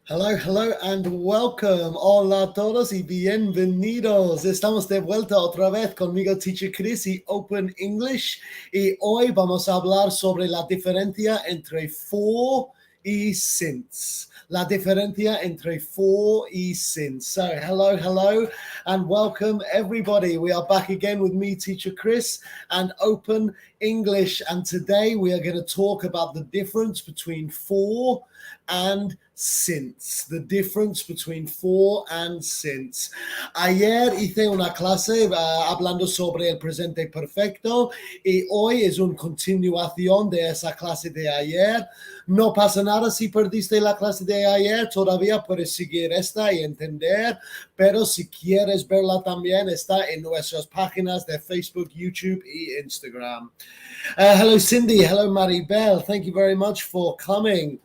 Hello, hello, and welcome. Hola a todos y bienvenidos. Estamos de vuelta otra vez conmigo, Teacher Chris y Open English. Y hoy vamos a hablar sobre la diferencia entre for y since. La diferencia entre for y since. So, hello, and welcome everybody. We are back again with me, Teacher Chris, and Open English. And today we are going to talk about the difference between for and since. The difference between for and since. Ayer hice una clase hablando sobre el presente perfecto y hoy es una continuación de esa clase de ayer. No pasa nada si perdiste la clase de ayer, todavía puedes seguir esta y entender, pero si quieres verla también está en nuestras páginas de Facebook, YouTube y Instagram. Hello Cindy, hello Maribel, thank you very much for coming.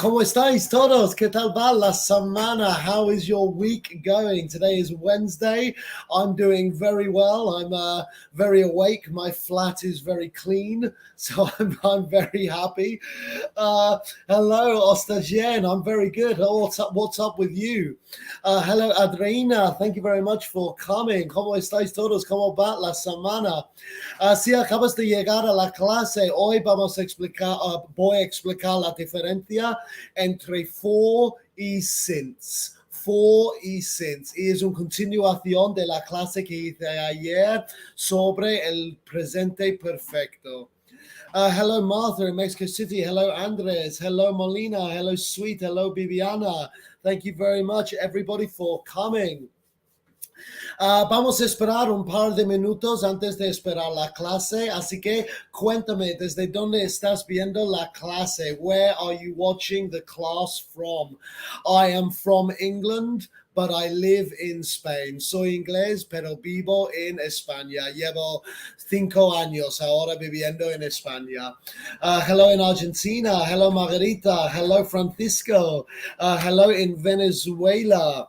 ¿Cómo estáis todos? ¿Qué tal va la semana? How is your week going? Today is Wednesday. I'm doing very well. I'm very awake. My flat is very clean, so I'm very happy. Hello, Ostajen. I'm very good. What's up with you? Hello, Adriana. Thank you very much for coming. ¿Cómo estáis todos? ¿Cómo va la semana? Si acabas de llegar a la clase, hoy vamos a explicar, voy a explicar la diferencia entre for y since. For y since. Y es una continuación de la clase que hice ayer sobre el presente perfecto. Hello, Martha in Mexico City. Hello, Andres. Hello, Molina. Hello, Sweet. Hello, Viviana. Thank you very much, everybody, for coming. Vamos a esperar un par de minutos antes de esperar la clase, así que cuéntame desde dónde estás viendo la clase. Where are you watching the class from? I am from England, but I live in Spain. Soy inglés, pero vivo en España. Llevo 5 años ahora viviendo en España. Hello in Argentina. Hello Margarita. Hello Francisco. Hello in Venezuela.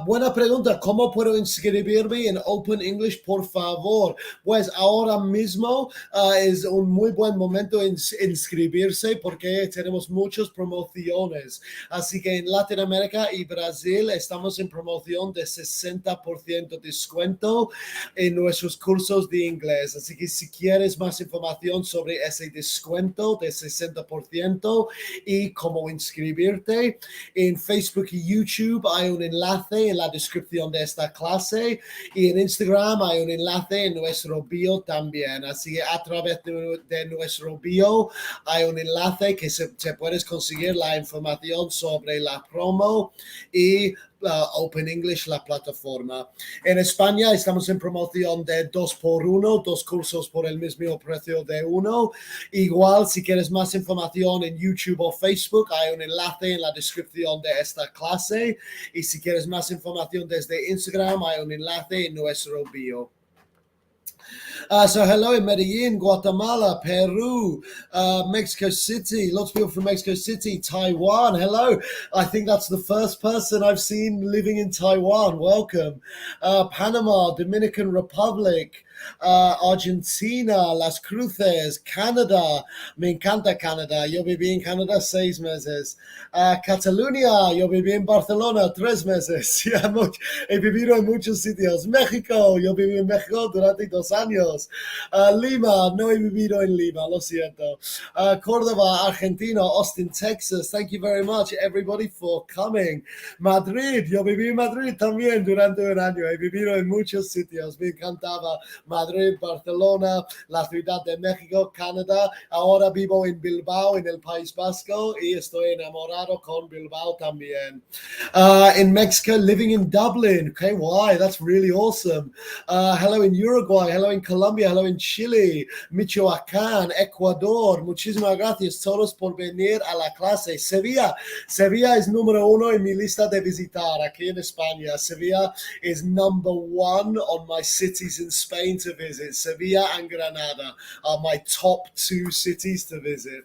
Buena pregunta, ¿cómo puedo inscribirme en Open English, por favor? Pues ahora mismo es un muy buen momento inscribirse porque tenemos muchas promociones. Así que en Latinoamérica y Brasil estamos en promoción de 60% descuento en nuestros cursos de inglés. Así que si quieres más información sobre ese descuento de 60% y cómo inscribirte, en Facebook y YouTube hay un enlace en la descripción de esta clase y en Instagram hay un enlace en nuestro bio también. Así que a través de nuestro bio hay un enlace que se puedes conseguir la información sobre la promo y Open English, la plataforma. En España estamos en promoción de 2x1, 2 cursos por el mismo precio de uno. Igual, si quieres más información en YouTube o Facebook, hay un enlace en la descripción de esta clase. Y si quieres más información desde Instagram, hay un enlace en nuestro bio. So hello in Medellin, Guatemala, Peru, Mexico City, lots of people from Mexico City, Taiwan, hello. I think that's the first person I've seen living in Taiwan. Welcome. Panama, Dominican Republic, Argentina, Las Cruces, Canadá. Me encanta Canadá. Yo viví en Canadá 6 meses. Cataluña, yo viví en Barcelona 3 meses. He vivido en muchos sitios. México, yo viví en México durante 2 años. Lima, no he vivido en Lima, lo siento. Córdoba, Argentina, Austin, Texas. Thank you very much, everybody, for coming. Madrid, yo viví en Madrid también durante un año. He vivido en muchos sitios. Me encantaba Madrid, Barcelona, la Ciudad de México, Canadá. Ahora vivo en Bilbao, en el País Vasco, y estoy enamorado con Bilbao también. In Mexico, living in Dublin. Okay, why? That's really awesome. Hello in Uruguay, hello in Colombia, hello in Chile, Michoacán, Ecuador. Muchísimas gracias todos por venir a la clase. Sevilla es número 1 en mi lista de visitar aquí en España. Sevilla is number 1 on my cities in Spain to visit. Sevilla and Granada are my top 2 cities to visit.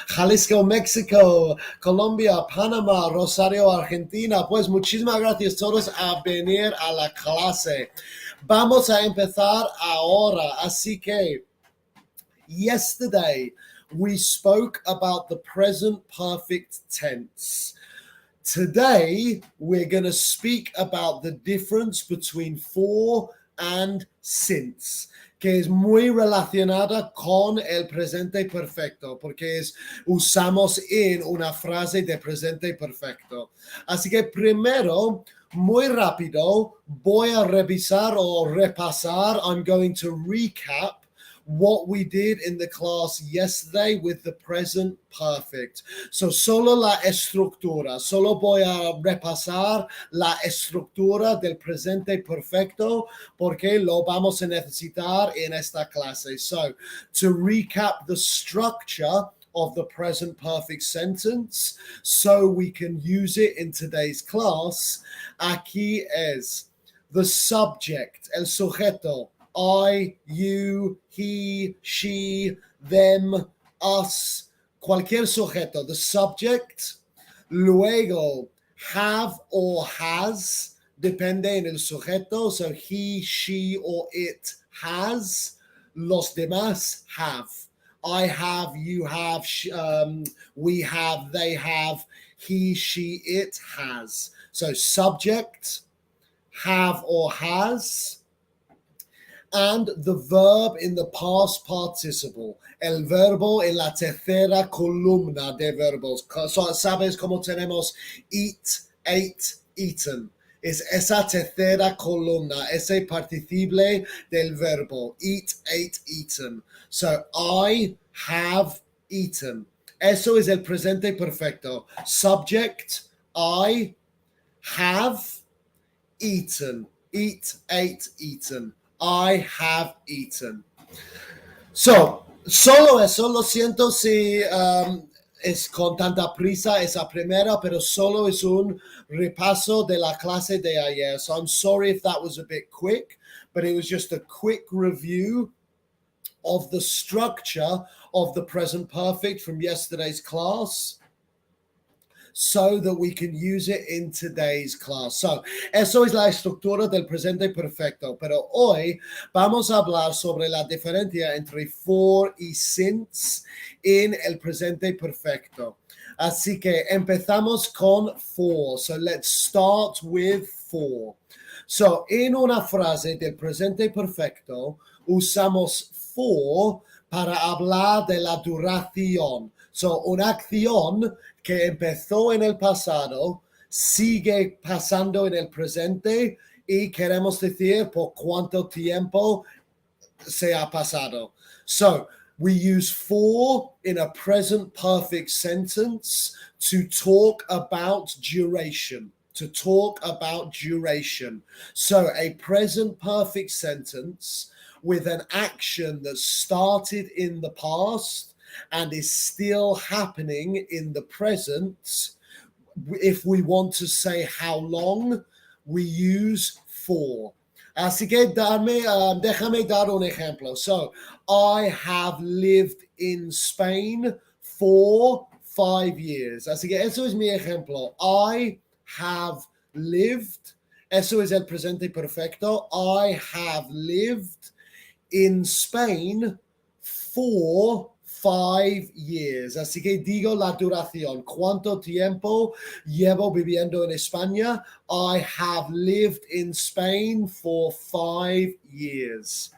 Jalisco, México, Colombia, Panamá, Rosario, Argentina. Pues muchísimas gracias todos a venir a la clase. Vamos a empezar ahora. Así que, yesterday we spoke about the present perfect tense. Today, we're going to speak about the difference between for and since, que es muy relacionada con el presente perfecto, porque usamos en una frase de presente perfecto. Así que primero, muy rápido, voy a revisar o repasar. I'm going to recap what we did in the class yesterday with the present perfect. So solo la estructura, solo voy a repasar la estructura del presente perfecto porque lo vamos a necesitar en esta clase. So to recap the structure of the present perfect sentence so we can use it in today's class, aquí es the subject, el sujeto, I, you, he, she, them, us, cualquier sujeto, the subject. Luego, have or has, depende en el sujeto, so he, she, or it has. Los demás have. I have, you have, we have, they have, he, she, it has. So subject, have or has, and the verb in the past participle, el verbo en la tercera columna de verbos. So, ¿sabes cómo tenemos eat, ate, eaten? Es esa tercera columna, ese participle del verbo, eat, ate, eaten. So, I have eaten. Eso es el presente perfecto. Subject, I have eaten. Eat, ate, eaten. I have eaten. So, solo eso, lo siento si es con tanta prisa esa primera, pero solo es un repaso de la clase de ayer. So I'm sorry if that was a bit quick, but it was just a quick review of the structure of the present perfect from yesterday's class, so that we can use it in today's class. So, eso es la estructura del presente perfecto. Pero hoy vamos a hablar sobre la diferencia entre for y since en el presente perfecto. Así que empezamos con for. So, let's start with for. So, en una frase del presente perfecto, usamos for para hablar de la duración. So, una acción que empezó en el pasado sigue pasando en el presente y queremos decir por cuánto tiempo se ha pasado. So, we use for in a present perfect sentence to talk about duration. To talk about duration. So, a present perfect sentence with an action that started in the past and is still happening in the present. If we want to say how long, we use for. Así que déjame dar un ejemplo. So, I have lived in Spain for 5 years. Así que eso es mi ejemplo. I have lived. Eso es el presente perfecto. I have lived in Spain for 5 years. Así que digo la duración. ¿Cuánto tiempo llevo viviendo en España? I have lived in Spain for 5 years.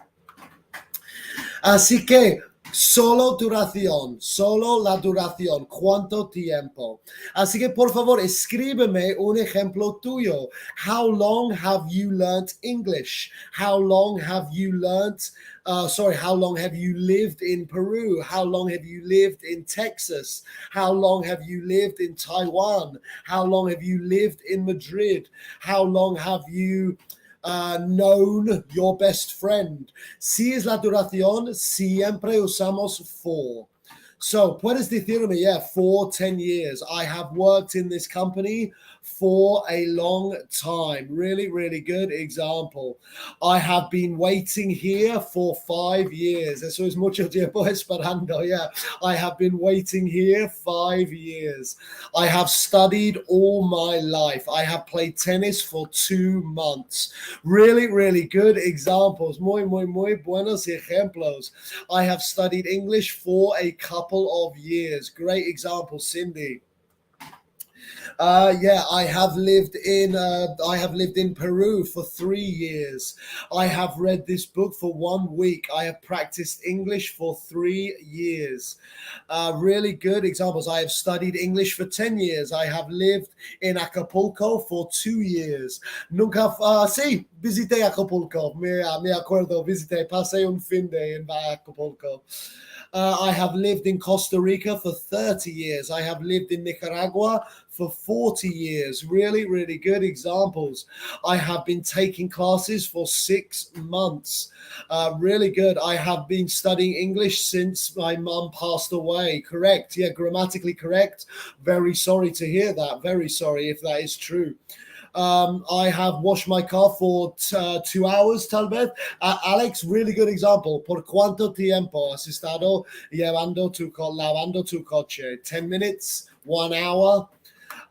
Así que solo duración, solo la duración, cuánto tiempo. Así que por favor, escríbeme un ejemplo tuyo. How long have you learnt English? How long have you learnt, how long have you lived in Peru? How long have you lived in Texas? How long have you lived in Taiwan? How long have you lived in Madrid? How long have you known your best friend? Si es la duración, siempre usamos for. So, puedes decirme, for 10 years. I have worked in this company for a long time. Really, really good example. I have been waiting here for 5 years. Eso es mucho tiempo esperando. I have been waiting here 5 years. I have studied all my life. I have played tennis for 2 months. Really, really good examples. Muy, muy, muy buenos ejemplos. I have studied English for a couple couple of years. Great example, Cindy. I have lived in Peru for 3 years. I have read this book for 1 week. I have practiced English for 3 years. Really good examples. I have studied English for 10 years. I have lived in Acapulco for 2 years. Sí, visité Acapulco. Me acuerdo, visité, pasé un fin de en Acapulco. I have lived in Costa Rica for 30 years. I have lived in Nicaragua for 40 years. Really, really good examples. I have been taking classes for 6 months. Really good. I have been studying English since my mum passed away. Correct. Yeah, grammatically correct. Very sorry to hear that. Very sorry if that is true. I have washed my car for 2 hours, tal vez. Alex, really good example. ¿Por cuánto tiempo has estado lavando tu coche? 10 minutes, 1 hour.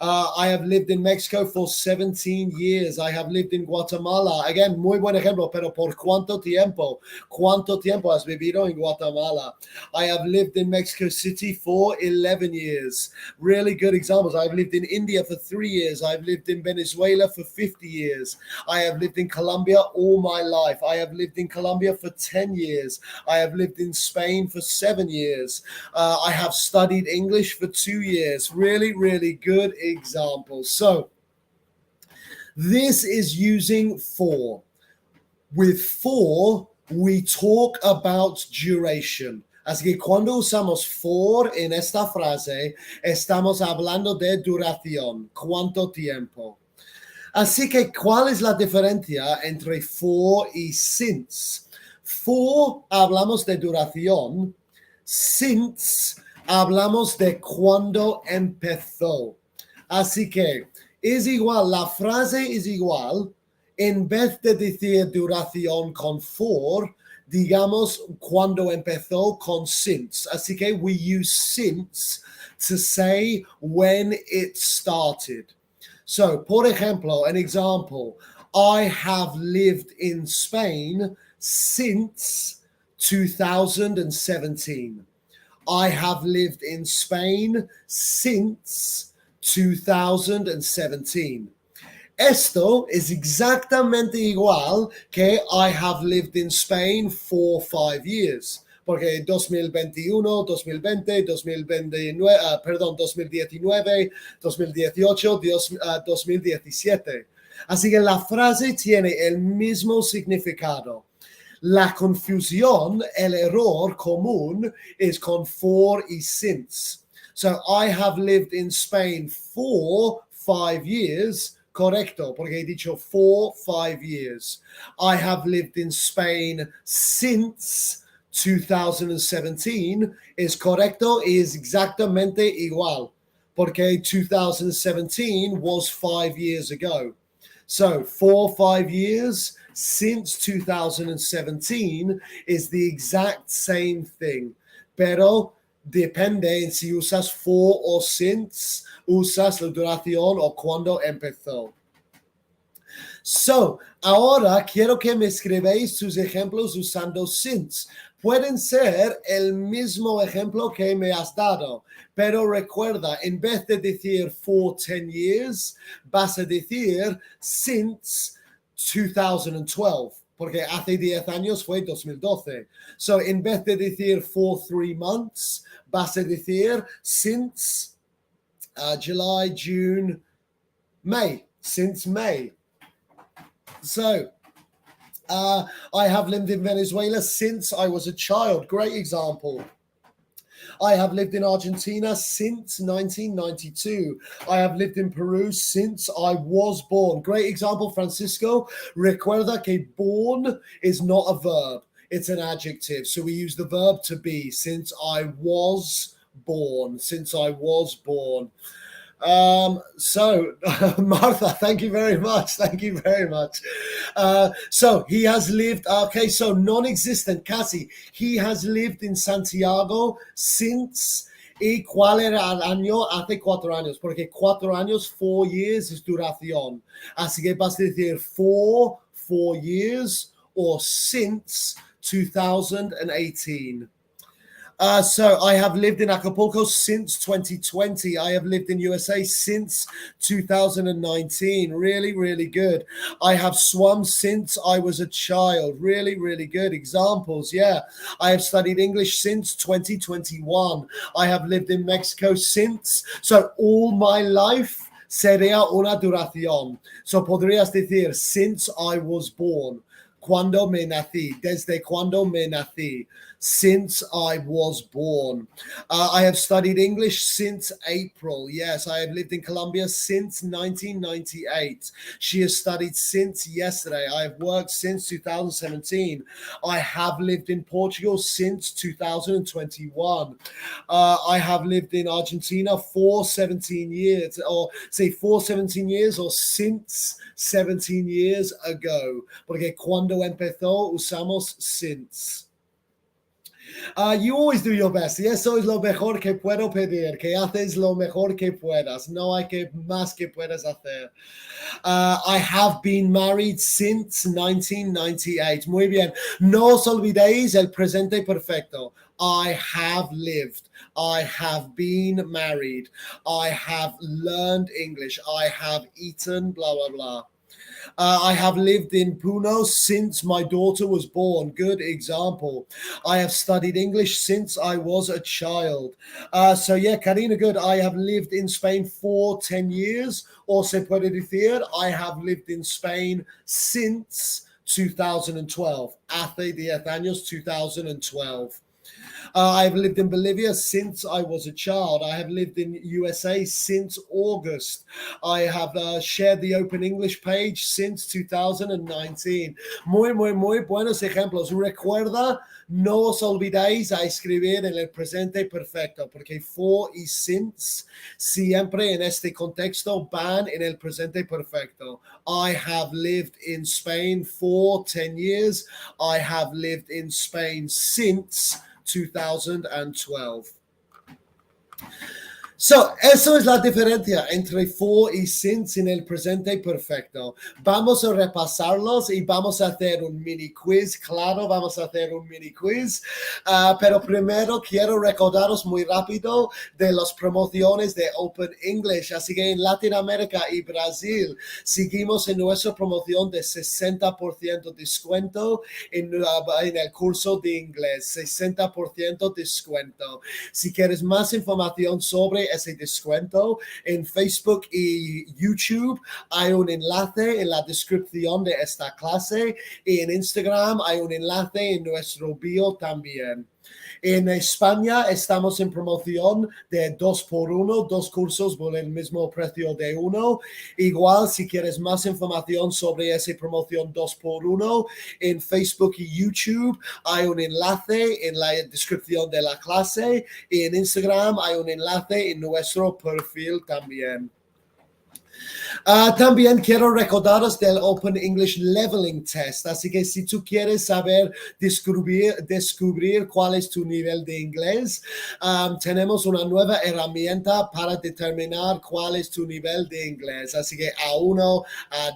I have lived in Mexico for 17 years. I have lived in Guatemala. Again, muy buen ejemplo, pero ¿por cuánto tiempo? ¿Cuánto tiempo has vivido en Guatemala? I have lived in Mexico City for 11 years. Really good examples. I've lived in India for 3 years. I've lived in Venezuela for 50 years. I have lived in Colombia all my life. I have lived in Colombia for 10 years. I have lived in Spain for 7 years. I have studied English for 2 years. Really, really good examples. So this is using for. With for, we talk about duration. Así que cuando usamos for en esta frase, estamos hablando de duración. ¿Cuánto tiempo? Así que, ¿cuál es la diferencia entre for y since? For, hablamos de duración. Since, hablamos de cuándo empezó. Así que es igual, la frase es igual. En vez de decir duración con for, digamos cuando empezó con since. Así que we use since to say when it started. So, por ejemplo, an example, I have lived in Spain since 2017. I have lived in Spain since 2017. Esto es exactamente igual que I have lived in Spain for 5 years. Porque 2021, 2020, 2019, 2018, 2017. Así que la frase tiene el mismo significado. La confusión, el error común es con for y since. So I have lived in Spain for 5 years. Correcto, porque he dicho for 5 years. I have lived in Spain since 2017. Es correcto, es exactamente igual, porque 2017 was 5 years ago. So, for 5 years, since 2017 is the exact same thing. Pero depende en si usas for o since, usas la duración o cuando empezó. So, ahora quiero que me escribáis sus ejemplos usando since. Pueden ser el mismo ejemplo que me has dado, pero recuerda, en vez de decir for 10 years, vas a decir since 2012. Porque hace 10 años fue 2012. So, en vez de decir for 3 months, vas a decir since July, June, May. Since May. So, I have lived in Venezuela since I was a child. Great example. I have lived in Argentina since 1992. I have lived in Peru since I was born. Great example, Francisco. Recuerda que born is not a verb. It's an adjective. So we use the verb to be, since I was born. Since I was born. So Martha, thank you very much. Thank you very much. So he has lived, okay, so non-existent, casi. He has lived in Santiago since, ¿y cuál era el año? Hace 4 años, porque 4 años, 4 years es duración. Así que vas a decir for 4 years or since 2018. So I have lived in Acapulco since 2020. I have lived in USA since 2019. Really, really good. I have swum since I was a child. Really, really good. Examples, yeah. I have studied English since 2021. I have lived in Mexico since. So all my life sería una duración. So podrías decir since I was born. Cuando me nací, desde cuando me nací, since I was born. I have studied English since April. Yes, I have lived in Colombia since 1998. She has studied since yesterday. I have worked since 2017. I have lived in Portugal since 2021. I have lived in Argentina for 17 years, or say for 17 years, or since 17 years ago. Porque cuando empezó usamos since. You always do your best. Y eso es lo mejor que puedo pedir, que haces lo mejor que puedas. No hay que más que puedas hacer. I have been married since 1998. Muy bien. No os olvidéis el presente perfecto. I have lived. I have been married. I have learned English. I have eaten, blah, blah, blah. I have lived in Puno since my daughter was born. Good example. I have studied English since I was a child. So yeah, Karina, good. I have lived in Spain for 10 years. Or se puede decir, I have lived in Spain since 2012. Hace 10 años, 2012. I've lived in Bolivia since I was a child. I have lived in USA since August. I have shared the Open English page since 2019. Muy, muy, muy buenos ejemplos. Recuerda, no os olvidéis a escribir en el presente perfecto, porque for y since siempre en este contexto van en el presente perfecto. I have lived in Spain for 10 years. I have lived in Spain since 2012. So, eso es la diferencia entre for y since en el presente perfecto. Vamos a repasarlos y vamos a hacer un mini quiz. Claro, vamos a hacer un mini quiz. Pero primero quiero recordaros muy rápido de las promociones de Open English. Así que en Latinoamérica y Brasil seguimos en nuestra promoción de 60% descuento en el curso de inglés. 60% descuento. Si quieres más información sobre ese descuento, en Facebook y YouTube hay un enlace en la descripción de esta clase, y en Instagram hay un enlace en nuestro bio también. En España estamos en promoción de 2x1, 2 cursos por el mismo precio de uno. Igual, si quieres más información sobre esa promoción 2x1, en Facebook y YouTube hay un enlace en la descripción de la clase, y en Instagram hay un enlace en nuestro perfil también. También quiero recordaros del Open English Leveling Test. Así que si tú quieres saber descubrir cuál es tu nivel de inglés, tenemos una nueva herramienta para determinar cuál es tu nivel de inglés. Así que A1,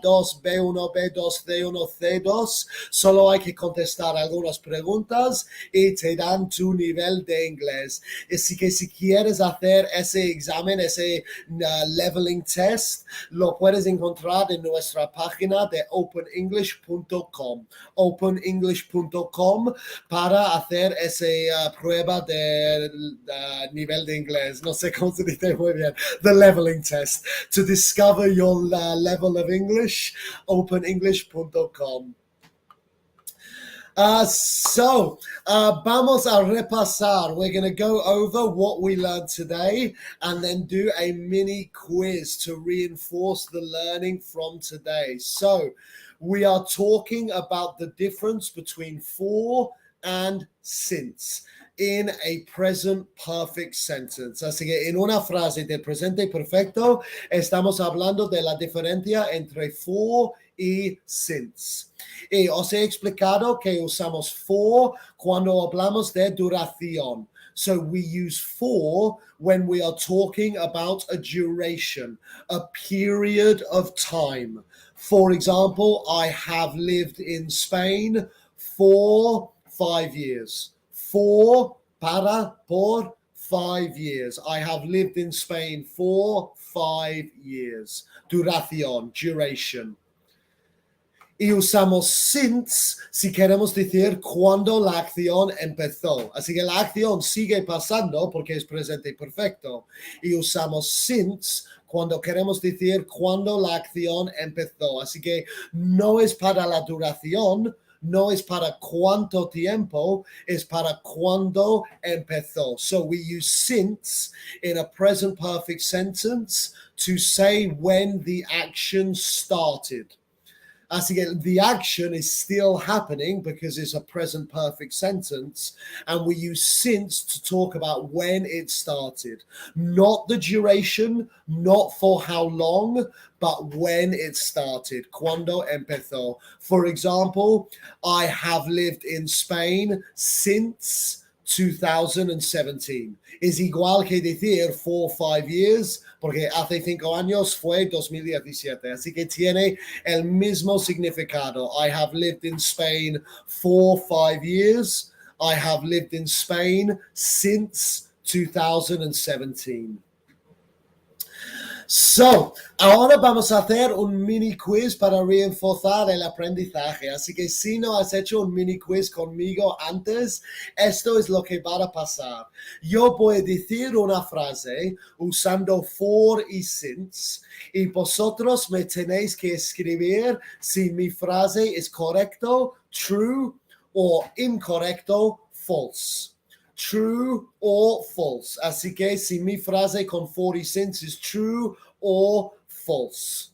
A2, B1, B2, C1, C2. Solo hay que contestar algunas preguntas y te dan tu nivel de inglés. Así que si quieres hacer ese examen, ese leveling test, lo puedes encontrar en nuestra página de openenglish.com. openenglish.com para hacer esa prueba de nivel de inglés. No sé cómo se dice muy bien. The leveling test. To discover your level of English, openenglish.com. Vamos a repasar. We're going to go over what we learned today and then do a mini quiz to reinforce the learning from today. So, we are talking about the difference between for and since in a present perfect sentence. Así que en una frase de presente perfecto estamos hablando de la diferencia entre for y since. Y os he explicado que usamos for cuando hablamos de duración. So we use for when we are talking about a duration, a period of time. For example, I have lived in Spain for 5 years. For por 5 years. I have lived in Spain for 5 years. Duración, duration. Y usamos since si queremos decir cuándo la acción empezó. Así que la acción sigue pasando porque es presente perfecto. Y usamos since cuando queremos decir cuándo la acción empezó. Así que no es para la duración, no es para cuánto tiempo, es para cuándo empezó. So we use since in a present perfect sentence to say when the action started. Así que the action is still happening because it's a present perfect sentence, and we use since to talk about when it started. Not the duration, not for how long, but when it started. Cuando empezó. For example, I have lived in Spain since 2017. Es igual que decir for 5 years, porque hace 5 años fue 2017. Así que tiene el mismo significado. I have lived in Spain for 5 years. I have lived in Spain since 2017. So, ahora vamos a hacer un mini quiz para reforzar el aprendizaje. Así que si no has hecho un mini quiz conmigo antes, esto es lo que va a pasar. Yo voy a decir una frase usando for y since, y vosotros me tenéis que escribir si mi frase es correcto, true, o incorrecto, false. True or false. Así que si mi frase con for y since es true or false.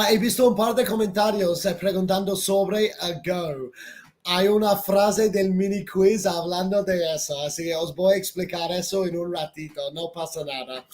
He visto un par de comentarios preguntando sobre ago. Hay una frase del mini quiz hablando de eso, así que os voy a explicar eso en un ratito, no pasa nada.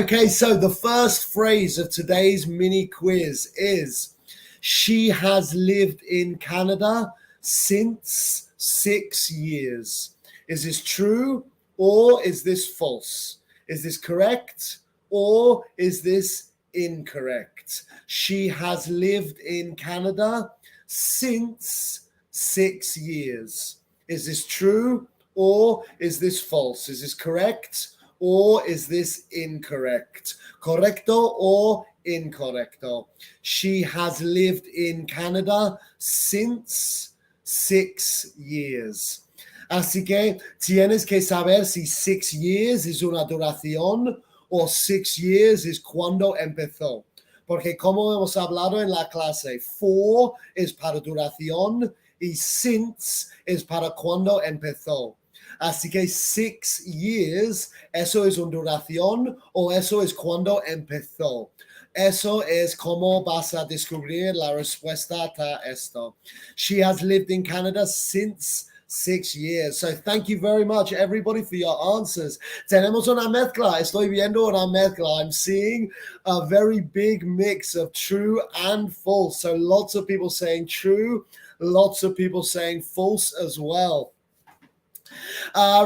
Okay, so the first phrase of today's mini quiz is, she has lived in Canada since 6 years. Is this true or is this false? Is this correct or is this incorrect? She has lived in Canada since 6 years. Is this true or is this false? Is this correct or is this incorrect? Correcto or incorrecto? She has lived in Canada since 6 years. Así que tienes que saber si 6 years es una duración o 6 years es cuando empezó. Porque como hemos hablado en la clase, for es para duración y since es para cuando empezó. Así que 6 years, eso es una duración o eso es cuando empezó. Eso es como vas a descubrir la respuesta a esto. She has lived in Canada since 6 years. So thank you very much, everybody, for your answers. Tenemos una mezcla. Estoy viendo una mezcla. I'm seeing a very big mix of true and false. So lots of people saying true, lots of people saying false as well.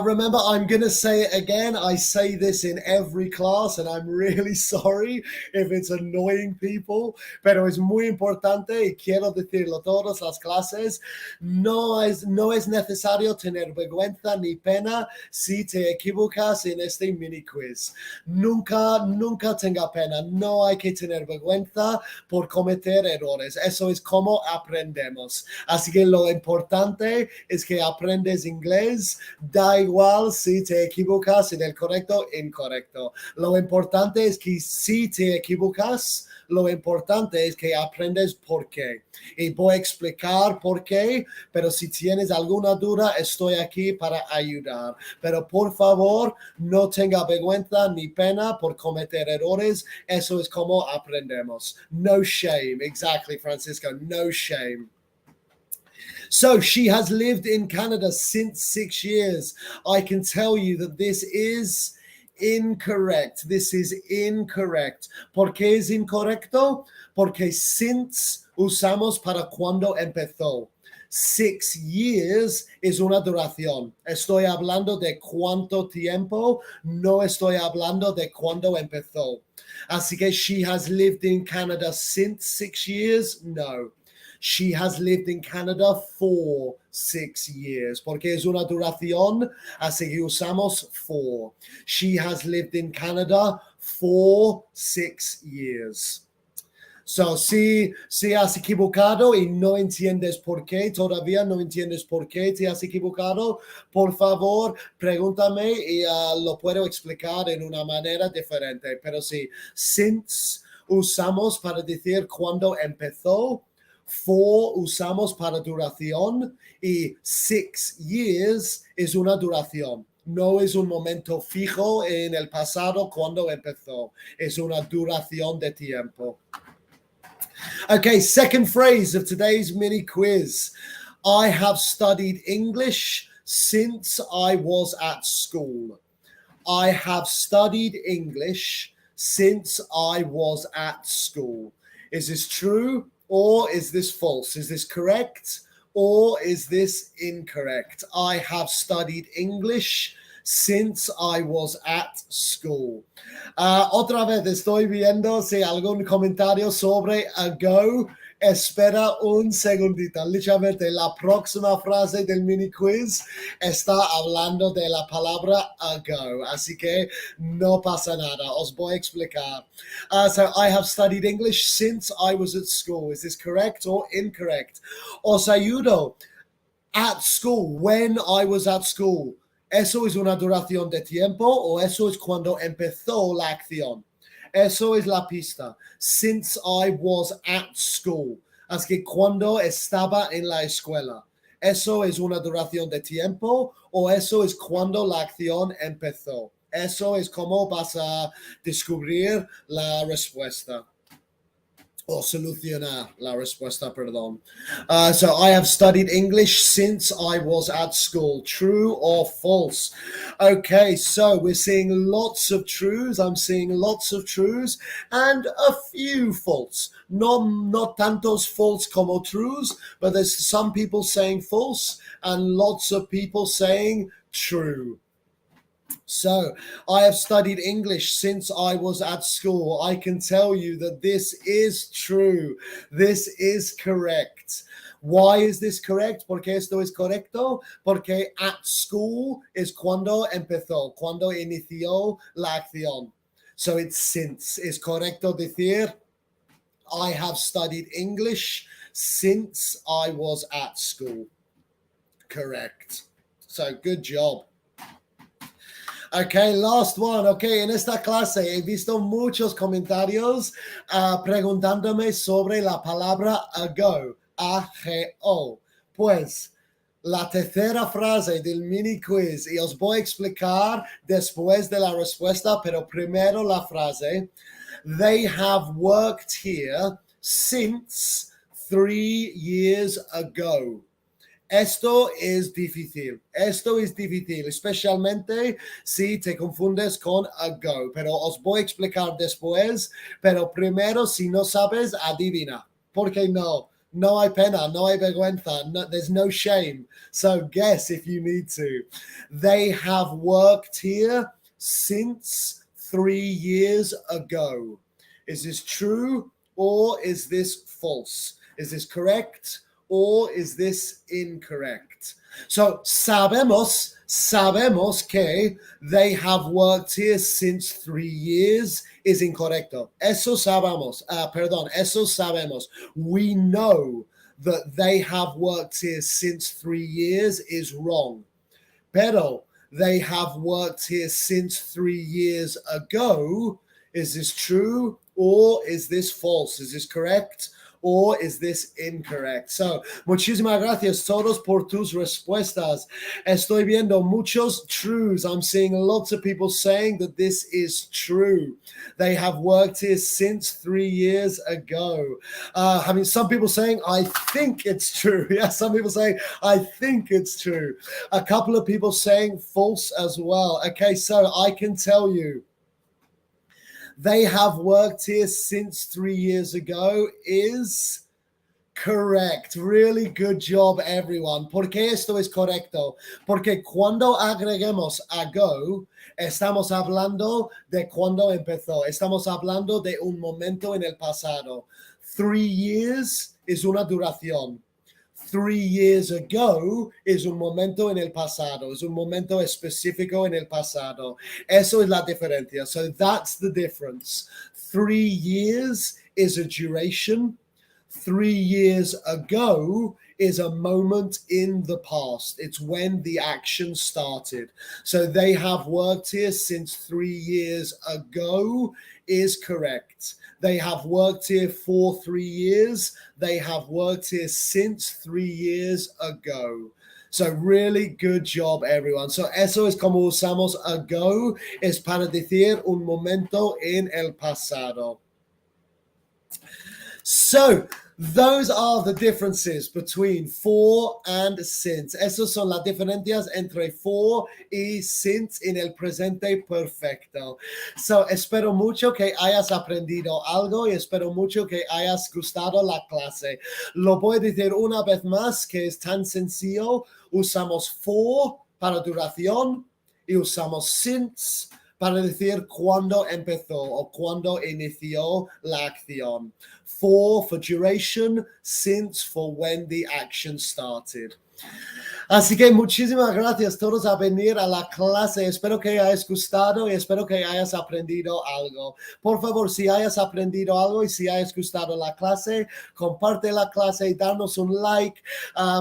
Remember, I'm going to say it again. I say this in every class, and I'm really sorry if it's annoying people, pero es muy importante y quiero decirlo todas las clases. No es necesario tener vergüenza ni pena si te equivocas en este mini quiz. Nunca tenga pena. No hay que tener vergüenza por cometer errores. Eso es como aprendemos. Así que lo importante es que aprendes inglés. Da igual si te equivocas en el correcto o incorrecto. Lo importante es que si te equivocas, lo importante es que aprendes por qué. Y voy a explicar por qué, pero si tienes alguna duda, estoy aquí para ayudar. Pero por favor, no tenga vergüenza ni pena por cometer errores. Eso es como aprendemos. No shame. Exactly, Francisco. No shame. So she has lived in Canada since 6 years. I can tell you that this is incorrect. This is incorrect. ¿Por qué es incorrecto? Porque since usamos para cuando empezó. 6 years es una duración. Estoy hablando de cuánto tiempo, no estoy hablando de cuándo empezó. Así que she has lived in Canada since 6 years? No. She has lived in Canada for 6 years, porque es una duración, así que usamos for. She has lived in Canada for 6 years. So, si has equivocado y no entiendes por qué, todavía no entiendes por qué te has equivocado, por favor, pregúntame y lo puedo explicar en una manera diferente. Pero sí, since usamos para decir cuándo empezó, for usamos para duración y 6 years es una duración. No es un momento fijo en el pasado cuando empezó. Es una duración de tiempo. Okay, second phrase of today's mini quiz. I have studied English since I was at school. I have studied English since I was at school. Is this true or is this false? Is this correct or is this incorrect? I have studied English since I was at school. Otra vez estoy viendo si algún comentario sobre ago. Espera un segundito. Literalmente la próxima frase del mini quiz está hablando de la palabra ago. Así que no pasa nada. Os voy a explicar. So I have studied English since I was at school. Is this correct or incorrect? Os ayudo. At school. When I was at school. ¿Eso es una duración de tiempo o eso es cuando empezó la acción? Eso es la pista. Since I was at school. Así que cuando estaba en la escuela. ¿Eso es una duración de tiempo o eso es cuando la acción empezó? Eso es como vas a descubrir la respuesta. O solucionar la respuesta, perdón. So I have studied English since I was at school. True or false? Okay, so we're seeing lots of truths. I'm seeing lots of truths and a few false. Not tantos false como truths, but there's some people saying false and lots of people saying true. So, I have studied English since I was at school. I can tell you that this is true. This is correct. Why is this correct? Porque esto es correcto. Porque at school is cuando empezó, cuando inició la acción. So, it's since. Es correcto decir, I have studied English since I was at school. Correct. So, good job. Okay, last one. Okay, en esta clase he visto muchos comentarios preguntándome sobre la palabra ago, A-G-O. Pues, la tercera frase del mini quiz y os voy a explicar después de la respuesta, pero primero la frase. They have worked here since 3 years ago. Esto es difícil, especialmente si te confundes con ago, pero os voy a explicar después, pero primero si no sabes, adivina, porque no hay pena, no hay vergüenza, there's no shame, so guess if you need to. They have worked here since 3 years ago. Is this true or is this false? Is this correct? Or is this incorrect? So, sabemos que they have worked here since 3 years is incorrecto. Eso sabemos. Eso sabemos. We know that they have worked here since 3 years is wrong. Pero they have worked here since 3 years ago. Is this true or is this false? Is this correct? Or is this incorrect? So, muchísimas gracias todos por tus respuestas. Estoy viendo muchos truths. I'm seeing lots of people saying that this is true. They have worked here since 3 years ago. Some people saying, I think it's true. Yeah, some people saying, I think it's true. A couple of people saying false as well. Okay, so I can tell you, they have worked here since 3 years ago is correct. Really good job, everyone. ¿Por qué esto es correcto? Porque cuando agreguemos ago, estamos hablando de cuando empezó. Estamos hablando de un momento en el pasado. 3 years es una duración. 3 years ago es un momento en el pasado, es un momento específico en el pasado. Eso es la diferencia. So that's the difference. 3 years is a duration. 3 years ago is a moment in the past. It's when the action started. So they have worked here since 3 years ago is correct. They have worked here for 3 years. They have worked here since 3 years ago. So really good job, everyone. So eso es como usamos ago, es para decir un momento en el pasado. So those are the differences between for and since. Esas son las diferencias entre for y since en el presente perfecto. So espero mucho que hayas aprendido algo y espero mucho que hayas gustado la clase. Lo voy a decir una vez más que es tan sencillo. Usamos for para duración y usamos since para decir cuándo empezó o cuándo inició la acción. For duration, since for when the action started. Así que muchísimas gracias a todos a venir a la clase. Espero que hayas gustado y espero que hayas aprendido algo. Por favor, si hayas aprendido algo y si hayas gustado la clase, comparte la clase y danos un like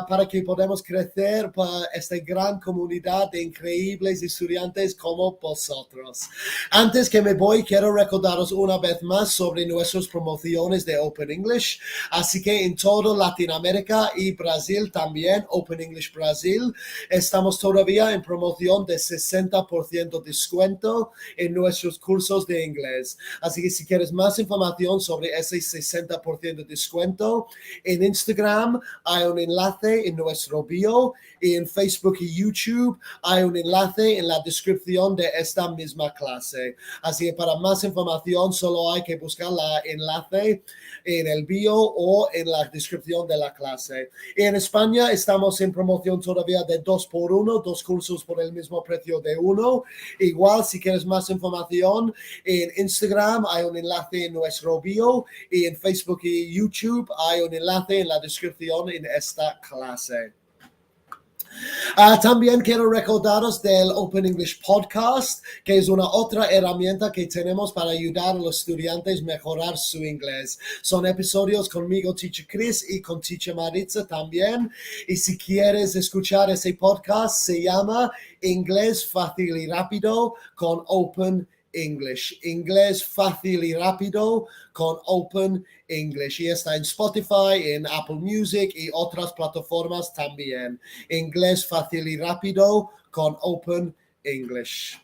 para que podamos crecer para esta gran comunidad de increíbles estudiantes como vosotros. Antes que me voy, quiero recordaros una vez más sobre nuestras promociones de Open English. Así que en toda Latinoamérica y Brasil también, Open English Brasil, estamos todavía en promoción de 60% descuento en nuestros cursos de inglés. Así que si quieres más información sobre ese 60% descuento, en Instagram hay un enlace en nuestro bio y en Facebook y YouTube hay un enlace en la descripción de esta misma clase. Así que para más información solo hay que buscar el enlace en el bio o en la descripción de la clase. Y en España estamos en promoción todavía de 2x1, 2 cursos por el mismo precio de uno. Igual, si quieres más información, en Instagram hay un enlace en nuestro bio y en Facebook y YouTube hay un enlace en la descripción en esta clase. También quiero recordaros del Open English Podcast, que es una otra herramienta que tenemos para ayudar a los estudiantes a mejorar su inglés. Son episodios conmigo, Teacher Chris, y con Teacher Maritza también. Y si quieres escuchar ese podcast, se llama Inglés Fácil y Rápido con Open English. Inglés fácil y rápido con Open English. Y está en Spotify, en Apple Music y otras plataformas también. Inglés fácil y rápido con Open English.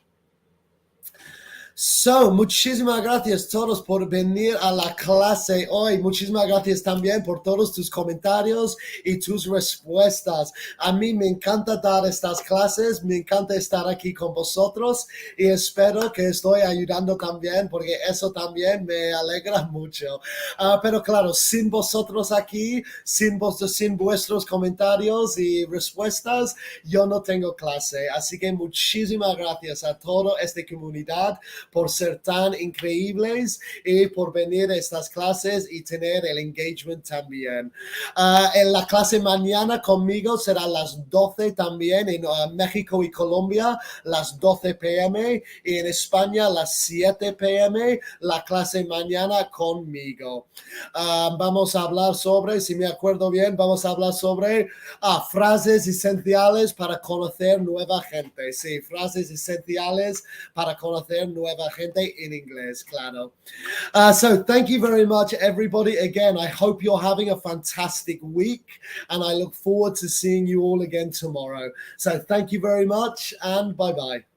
So, muchísimas gracias a todos por venir a la clase hoy. Muchísimas gracias también por todos tus comentarios y tus respuestas. A mí me encanta dar estas clases, me encanta estar aquí con vosotros y espero que estoy ayudando también porque eso también me alegra mucho. Pero claro, sin vosotros aquí, sin vuestros comentarios y respuestas, yo no tengo clase. Así que muchísimas gracias a toda esta comunidad por ser tan increíbles y por venir a estas clases y tener el engagement también. En la clase mañana conmigo será a las 12 también en México y Colombia, las 12 p.m. y en España las 7 p.m. la clase mañana conmigo. Vamos a hablar sobre, si me acuerdo bien, vamos a hablar sobre frases esenciales para conocer nueva gente. Sí, frases esenciales para conocer nueva gente in inglés, claro. So thank you very much, everybody. Again, I hope you're having a fantastic week, and I look forward to seeing you all again tomorrow. So thank you very much, and bye-bye.